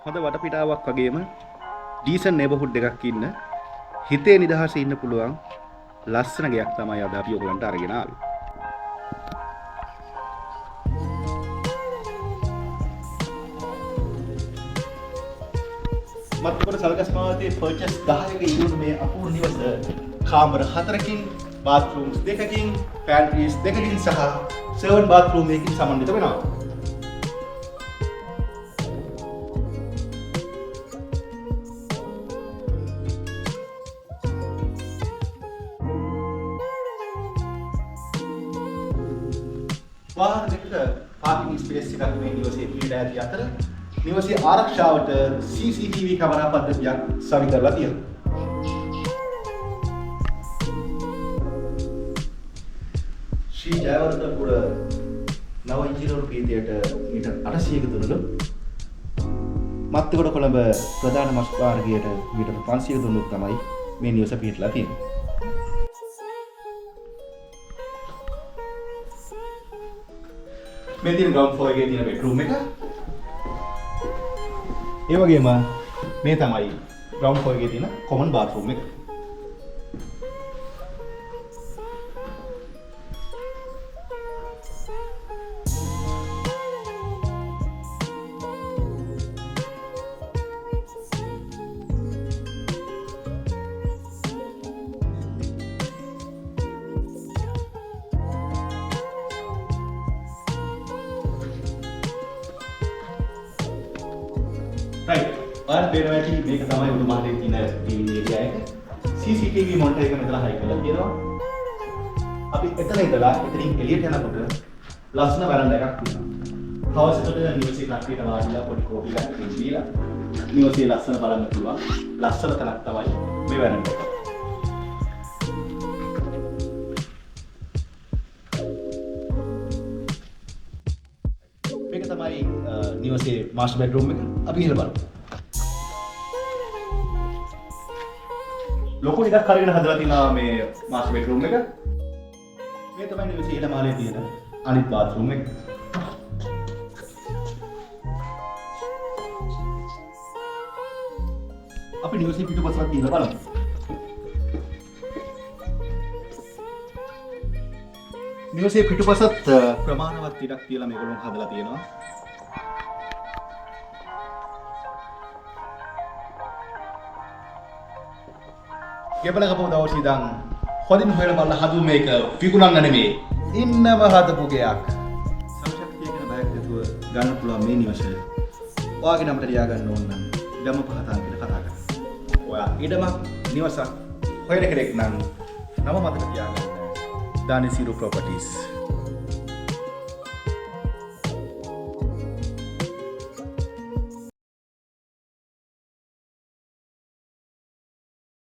හොඳ වටපිටාවක් වගේම decent neighbourhood එකක් ඉන්න හිතේ නිදහසේ ඉන්න පුළුවන් ලස්සන ගයක් තමයි අද අපි ඔයගලන්ට අරගෙන ආවේ. මත්කොට සල්ගස් මාවතේ පර්චස් 10ක ඉන්න මේ අපූර්ව නිවස කාමර 4කින් bathrooms 2කින් pantries 2කින් සහ servant bathroom එකකින් සමන්විත වෙනවා. වාහන දෙකක පාර්කින් ස්පේස් එකක් මේ නිවසේ පිළිලා ඇති අතර නිවසේ ආරක්ෂාවට CCTV කැමරා පද්ධතියක් සවි කරලා තියෙනවා. ශ්‍රී ජයවර්ධනපුර නව ඉංජිනේරු පීඨයට මීටර් 800ක දුරලු මත්තගොඩ කොළඹ ප්‍රධාන මස් මාර්ගයට මීටර් 500ක දුරලු තමයි මේ නිවස පිහිටලා තියෙන්නේ. මේ තියෙන ග්‍රවුන්ඩ් ෆ්ලෝර් එකේ තියෙන බෙඩ්රූම් එක. ඒ වගේම මේ තමයි ග්‍රවුන්ඩ් ෆ්ලෝර් එකේ තියෙන කොමන් බාත්රූම් එක. Right. ඔයාලට පේනවා ඇති මේක තමයි උඩු මහලේ තියෙන TV ඒරියා එක. CCTV මොනිටර් එක මෙතන හයි කරලා තියෙනවා. අපි එතන ඉඳලා එතනින් එළියට යනකොට ලස්සන වරන්ඩා එකක් තියෙනවා. හවස් එකට නිවසේ කට්ටියට වාඩිලා පොඩි කෝපි එකක් දීලා නිවසේ ලස්සන බලන්න පුළුවන්. ලස්සන තැනක් තමයි මේ වරන්ඩා එක. මේක තමයි නිවසේ මාස්ටර් බෙඩ්රූම් එක. අපි ගිහලා බලමු. ලොකු ඉඩක් අරගෙන හදලා තියෙනවා මේ මාස්ටර් බෙඩ්රූම් එක. මේ තමයි නිවසේ ඉහළ මාලේ තියෙන අනිත් බාත්රූම් එක. අපි නිවසේ පිටුපසට ගිහලා බලමු. නිවසේ පිටුපසත් ප්‍රමාණවත් ඉඩක් තියලා මේගොල්ලෝ හදලා තියෙනවා. ගෙබල කපුව දවස් ඉඳන් හොදින් හොයලා බලලා හදු මේක විකුණන්න නෙමෙයි ඉන්නම හදපු ගයක්. සම්ශක්තිය කියන බයක් ඇතුව ගන්න පුළුවන් මේ නිවස. ඔයාගේ නමට ලියාගන්න ඕන නම් ගම පහතන් කියලා කතා කරන්න. ඔයා ඉඩමක් නිවසක් හොයන කෙනෙක් නම් නම මතක තියාගන්න. Danisiru Properties.